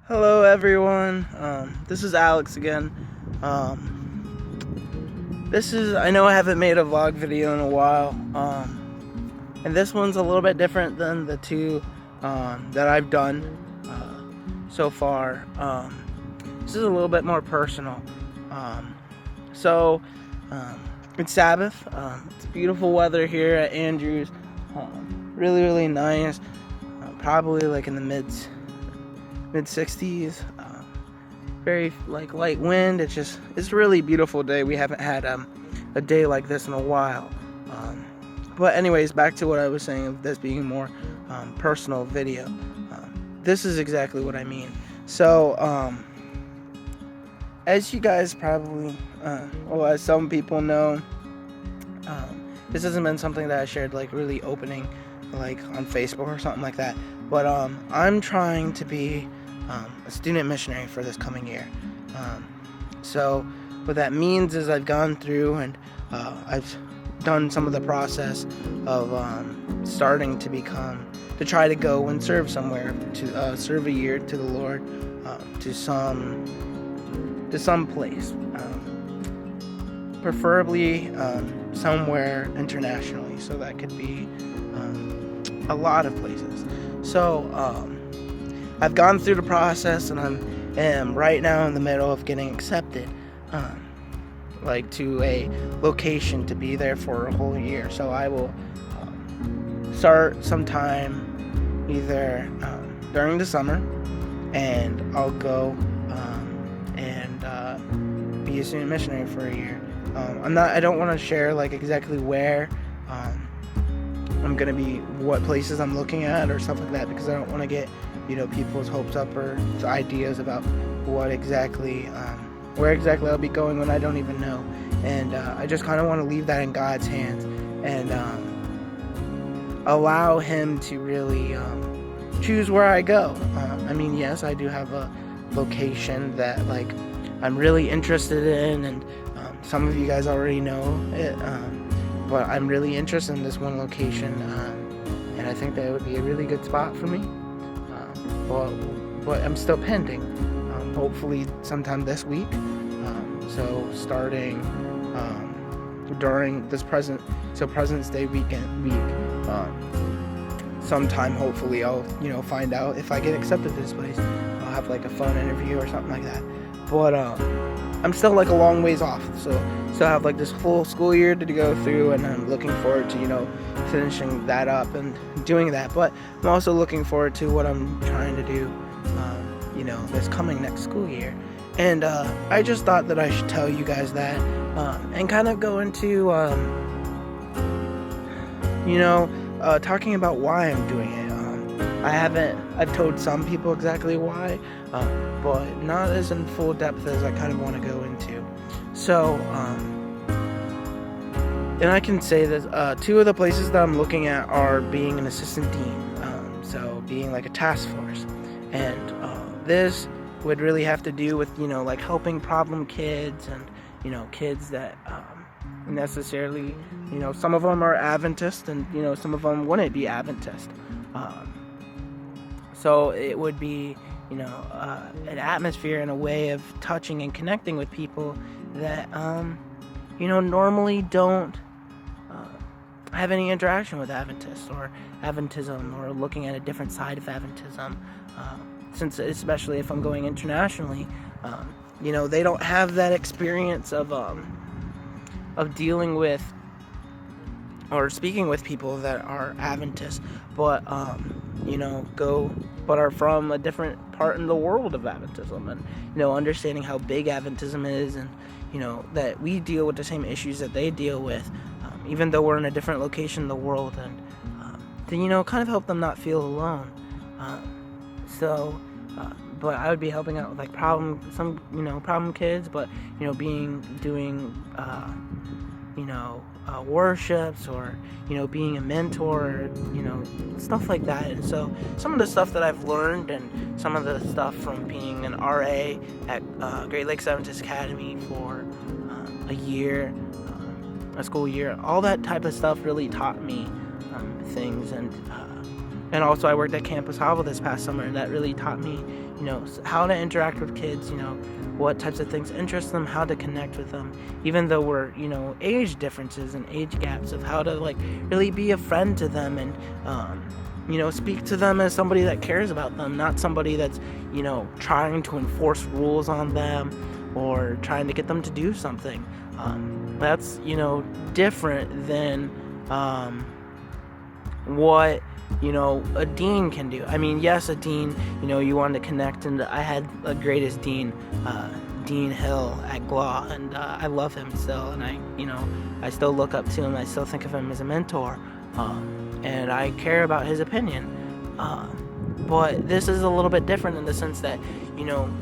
Hello everyone, this is Alex again. I know I haven't made a vlog video in a while, and this one's a little bit different than the two that I've done so far. This is a little bit more personal. So it's Sabbath, it's beautiful weather here at Andrews, really nice, probably like in the mid 60s, very light wind. It's a really beautiful day. We haven't had a day like this in a while, but anyways, back to what I was saying of this being more personal video. This is exactly what I mean. So as you guys probably as some people know, this hasn't been something that I shared really opening on Facebook or something like that, but I'm trying to be a student missionary for this coming year. So what that means is I've gone through and I've done some of the process of starting to try to go and serve somewhere, to serve a year to the Lord, to some place, preferably somewhere internationally. So that could be a lot of places. So I've gone through the process, and am right now in the middle of getting accepted, to a location to be there for a whole year. So I will start sometime either during the summer, and I'll go and be a student missionary for a year. I don't want to share exactly where I'm gonna be, what places I'm looking at or stuff like that, because I don't want to get people's hopes up or ideas about where exactly I'll be going when I don't even know. And I just kind of want to leave that in God's hands and allow Him to really choose where I go. Yes, I do have a location that I'm really interested in, and some of you guys already know it, but I'm really interested in this one location, and I think that it would be a really good spot for me. But I'm still pending. Hopefully sometime this week. So starting during this President's Day week, sometime hopefully I'll find out if I get accepted to this place. I'll have a phone interview or something like that. But I'm still a long ways off. So still have this full school year to go through, and I'm looking forward to finishing that up and doing that. But I'm also looking forward to what I'm trying to do this coming next school year. And I just thought that I should tell you guys that, and kind of go into talking about why I'm doing it. I've told some people exactly why, but not as in full depth as I kind of want to go into. So and I can say that two of the places that I'm looking at are being an assistant dean, so being a task force, and this would really have to do with helping problem kids, and kids that necessarily some of them are Adventist, and some of them wouldn't be Adventist. So it would be an atmosphere and a way of touching and connecting with people that normally don't have any interaction with Adventists or Adventism, or looking at a different side of Adventism, since especially if I'm going internationally, they don't have that experience of dealing with or speaking with people that are Adventists, but are from a different part in the world of Adventism, and understanding how big Adventism is, and that we deal with the same issues that they deal with, even though we're in a different location in the world, and to kind of help them not feel alone. But I would be helping out with problem kids, but doing worships, or being a mentor, stuff like that. And so some of the stuff that I've learned, and some of the stuff from being an RA at Great Lakes Adventist Academy for a year, a school year, all that type of stuff really taught me things. And also I worked at Campus Hobble this past summer, and that really taught me how to interact with kids, what types of things interest them, how to connect with them, even though we're, age differences and age gaps, of how to like really be a friend to them and, speak to them as somebody that cares about them, not somebody that's, trying to enforce rules on them or trying to get them to do something. That's, different than what, a dean can do. I mean, yes, a dean, you want to connect, and I had the greatest dean, Dean Hill at GLAW, and I love him still, and I still look up to him, I still think of him as a mentor, and I care about his opinion. But this is a little bit different in the sense that,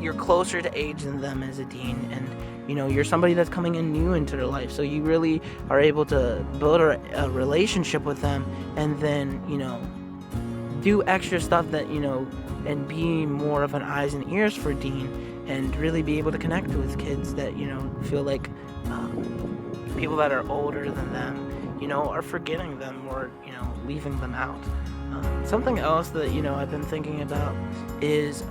you're closer to age than them as a dean, and, you're somebody that's coming in new into their life, so you really are able to build a relationship with them, and then, do extra stuff that, and be more of an eyes and ears for dean, and really be able to connect with kids that, feel like people that are older than them, are forgetting them or, leaving them out. Something else that, I've been thinking about is,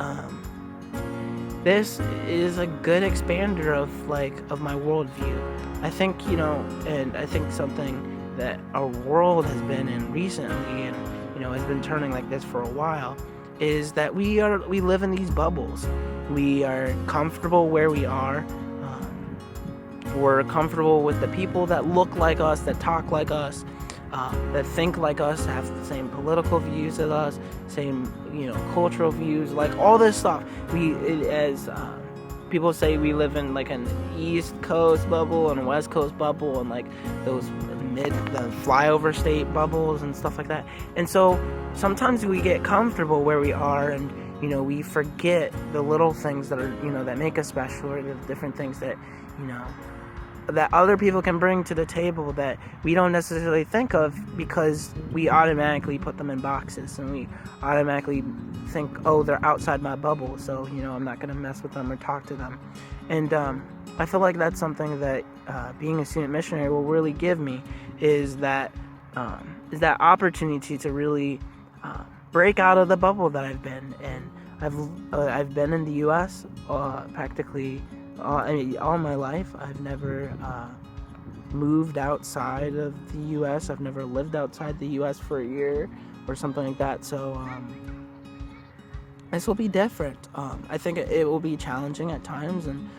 this is a good expander of my worldview. I think, and I think something that our world has been in recently, and, has been turning like this for a while, is that we live in these bubbles. We are comfortable where we are. We're comfortable with the people that look like us, that talk like us, that think like us, have the same political views as us, same, cultural views, like all this stuff. As people say, we live in like an East Coast bubble and a West Coast bubble, and like those the flyover state bubbles and stuff like that. And so sometimes we get comfortable where we are, and we forget the little things that are, that make us special, or the different things that, that other people can bring to the table that we don't necessarily think of, because we automatically put them in boxes, and we automatically think, oh, they're outside my bubble, so, I'm not going to mess with them or talk to them. And I feel like that's something that being a student missionary will really give me, is that opportunity to really break out of the bubble that I've been in. I've been in the U.S. Practically all my life. I've never moved outside of the U.S. I've never lived outside the U.S. for a year or something like that. So this will be different. I think it will be challenging at times, and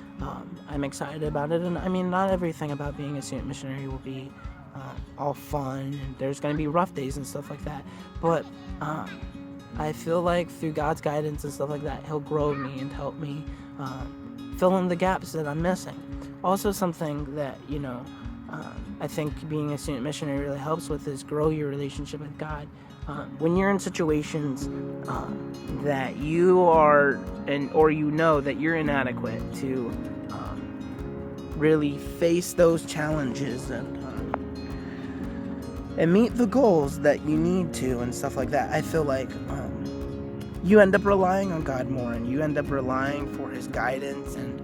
I'm excited about it. And I mean, not everything about being a student missionary will be all fun, and there's going to be rough days and stuff like that. But I feel like through God's guidance and stuff like that, He'll grow me and help me fill in the gaps that I'm missing. Also, something that, I think being a student missionary really helps with is grow your relationship with God. When you're in situations that you are, or that you're inadequate to really face those challenges and meet the goals that you need to and stuff like that, I feel like you end up relying on God more, and you end up relying for His guidance and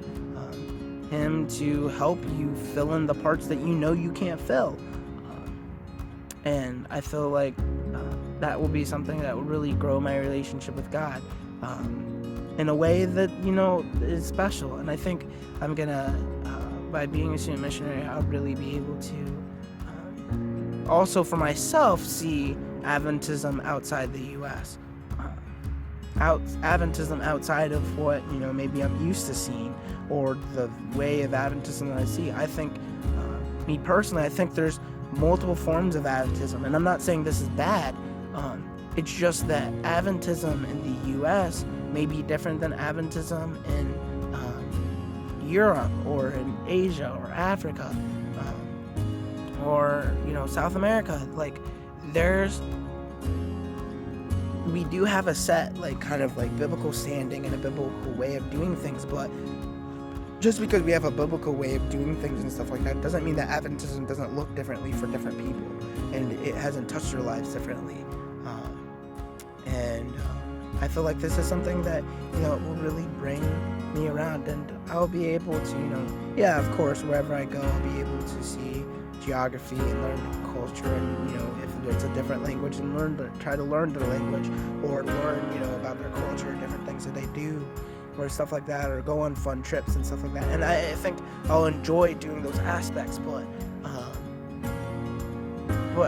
Him to help you fill in the parts that you can't fill. And I feel like that will be something that will really grow my relationship with God in a way that, is special. And I think I'm gonna, by being a student missionary, I'll really be able to also for myself see Adventism outside the U.S. Adventism outside of what, maybe I'm used to seeing, or the way of Adventism that I see. I think, me personally, I think there's multiple forms of Adventism, and I'm not saying this is bad. It's just that Adventism in the U.S. may be different than Adventism in Europe, or in Asia, or Africa, or, South America. Like, we do have a set, kind of biblical standing and a biblical way of doing things, but just because we have a biblical way of doing things and stuff like that doesn't mean that Adventism doesn't look differently for different people, and it hasn't touched their lives differently. And I feel like this is something that, will really bring me around, and I'll be able to, of course, wherever I go, I'll be able to see geography and learn culture, and if it's a different language, and try to learn the language, or learn about their culture, different things that they do, or stuff like that, or go on fun trips and stuff like that. And I think I'll enjoy doing those aspects, but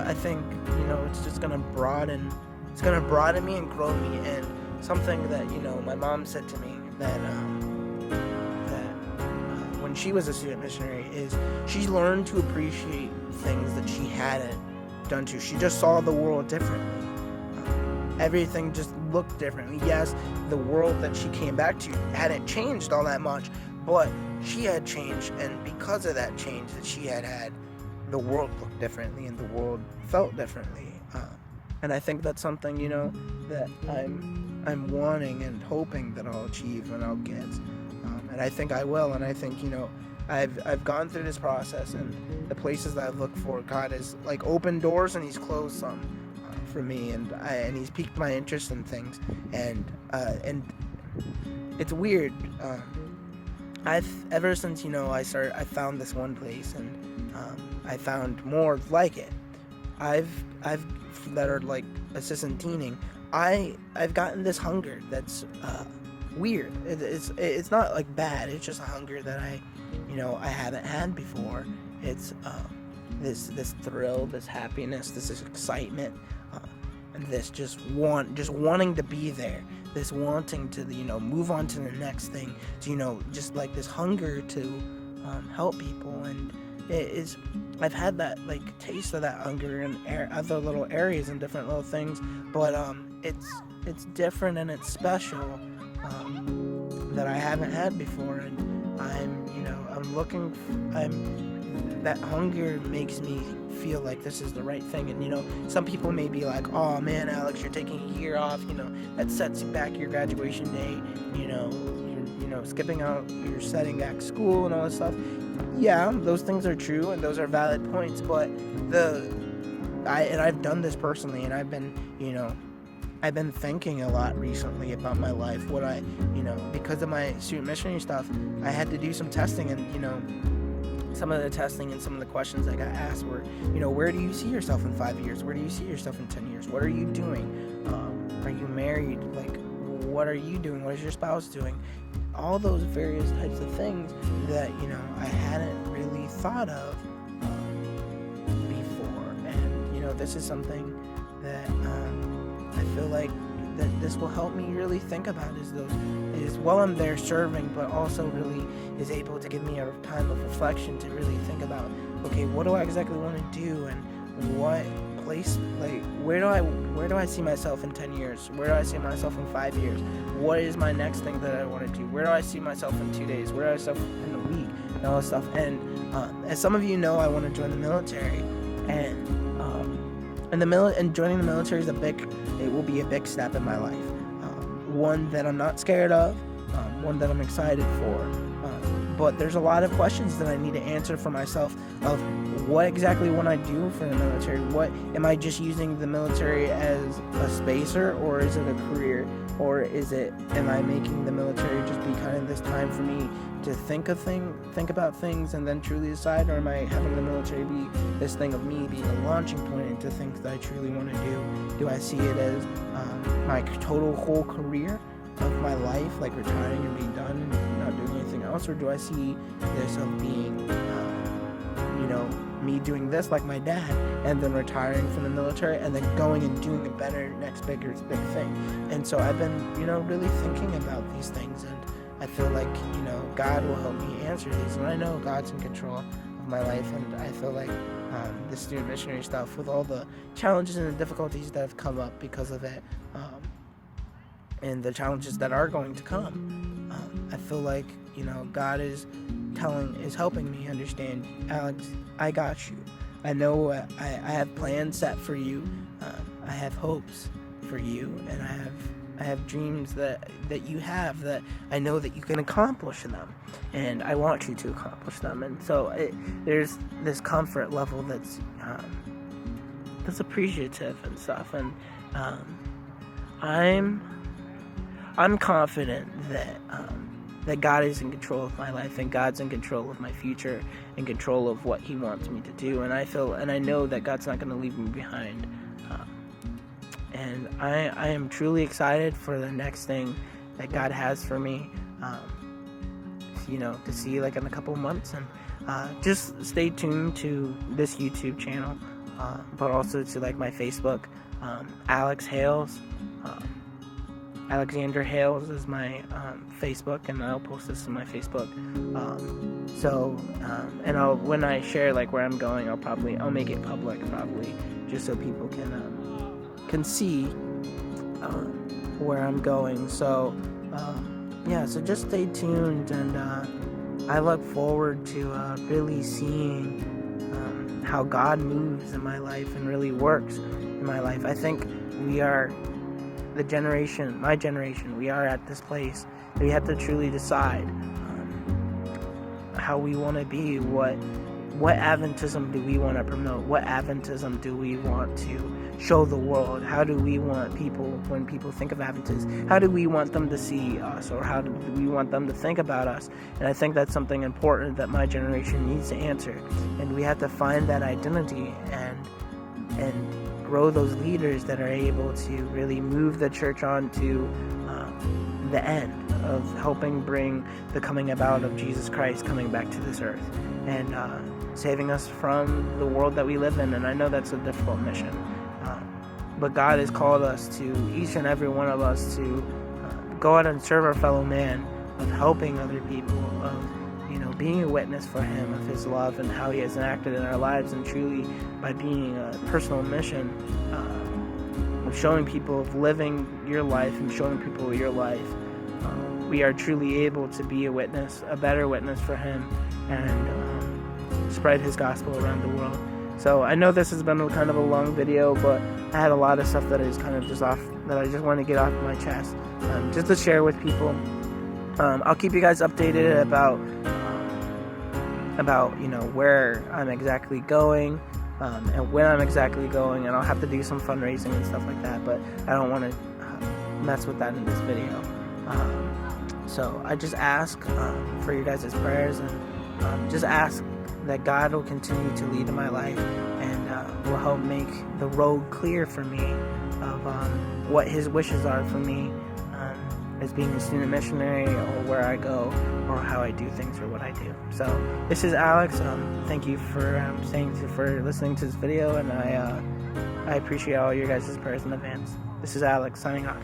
I think it's just gonna broaden me and grow me. And something that my mom said to me that when she was a student missionary is she learned to appreciate things that she hadn't done to. She just saw the world differently. Everything just looked differently. Yes, the world that she came back to hadn't changed all that much, but she had changed, and because of that change that she had, the world looked differently and the world felt differently. And I think that's something that I'm wanting and hoping that I'll achieve and I'll get. And I think I will. And I think I've gone through this process, and the places that I've looked for, God has like opened doors and He's closed some for me, and He's piqued my interest in things. And it's weird. Ever since I found this one place, and I found more like it. I've that are like assistant teening. I've gotten this hunger that's weird. It's not like bad. It's just a hunger that I haven't had before. It's this thrill, this happiness, this excitement, and this just wanting to be there. This wanting to move on to the next thing. To just like this hunger to help people. And I've had that like taste of that hunger in other little areas and different little things, but it's different and it's special that I haven't had before. And that hunger makes me feel like this is the right thing. And some people may be like, oh man, Alex, you're taking a year off, that sets back your graduation date, you're skipping out, you're setting back school and all this stuff. Yeah, those things are true and those are valid points, but I've done this personally, and I've been thinking a lot recently about my life. Because of my student missionary stuff, I had to do some testing, and some of the testing and some of the questions I got asked were, where do you see yourself in 5 years? Where do you see yourself in 10 years? What are you doing? Are you married? Like, what are you doing? What is your spouse doing? All those various types of things that, I hadn't really thought of before. And, this is something that I feel like that this will help me really think about is while I'm there serving, but also really is able to give me a time of reflection to really think about, okay, what do I exactly want to do, and what place, like, where do I see myself in 10 years? Where do I see myself in 5 years? What is my next thing that I want to do? Where do I see myself in 2 days? Where do I see myself in a week? And all this stuff. And as some of you know, I want to join the military, and joining the military will be a big step in my life. One that I'm not scared of, one that I'm excited for. But there's a lot of questions that I need to answer for myself of what exactly want I do for the military? What am I just using the military as a spacer, or is it a career? Or am I making the military just be kind of this time for me to think about things and then truly decide? Or am I having the military be this thing of me being a launching point into things that I truly want to do? Do I see it as my total whole career of my life, like retiring and being done and not doing anything else? Or do I see this of being, me doing this like my dad, and then retiring from the military and then going and doing a better next big thing? And so I've been, really thinking about these things, and I feel like, God will help me answer these, and I know God's in control of my life. And I feel like the student missionary stuff, with all the challenges and the difficulties that have come up because of it, and the challenges that are going to come, I feel like, God is helping me understand, Alex, I got you. I know I have plans set for you. I have hopes for you, and I have dreams that you have, that I know that you can accomplish them, and I want you to accomplish them. And so there's this comfort level that's appreciative and stuff. And I'm confident that that God is in control of my life, and God's in control of my future, in control of what He wants me to do. And I know that God's not going to leave me behind. And I am truly excited for the next thing that God has for me, to see like in a couple months. And just stay tuned to this YouTube channel, but also to like my Facebook. Alex Hales, Alexander Hales is my Facebook, and I'll post this on my Facebook. And when I share like where I'm going, I'll make it public probably, just so people can see where I'm going. So so just stay tuned, and I look forward to really seeing how God moves in my life and really works in my life. I think we are my generation, we are at this place that we have to truly decide how we want to be. What Adventism do we want to promote? What Adventism do we want to show the world? How do we want people, when people think of Adventists, how do we want them to see us, or how do we want them to think about us? And I think that's something important that my generation needs to answer. And we have to find that identity and grow those leaders that are able to really move the church on to the end of helping bring the coming about of Jesus Christ coming back to this earth and saving us from the world that we live in. And I know that's a difficult mission, but God has called us to, each and every one of us, to go out and serve our fellow man, of helping other people, of being a witness for Him, of His love and how He has acted in our lives. And truly, by being a personal mission, of showing people, of living your life and showing people your life, we are truly able to be a witness, a better witness for Him, and spread His gospel around the world. So I know this has been kind of a long video, but I had a lot of stuff that is kind of that I just want to get off my chest, just to share with people. I'll keep you guys updated about where I'm exactly going, and when I'm exactly going, and I'll have to do some fundraising and stuff like that, but I don't want to mess with that in this video. So I just ask for your guys' prayers, and just ask that God will continue to lead in my life, and will help make the road clear for me of what His wishes are for me as being a student missionary, or where I go, or how I do things, or what I do. So this is Alex. Thank you for listening to this video, and I appreciate all your guys' prayers in advance. This is Alex signing off.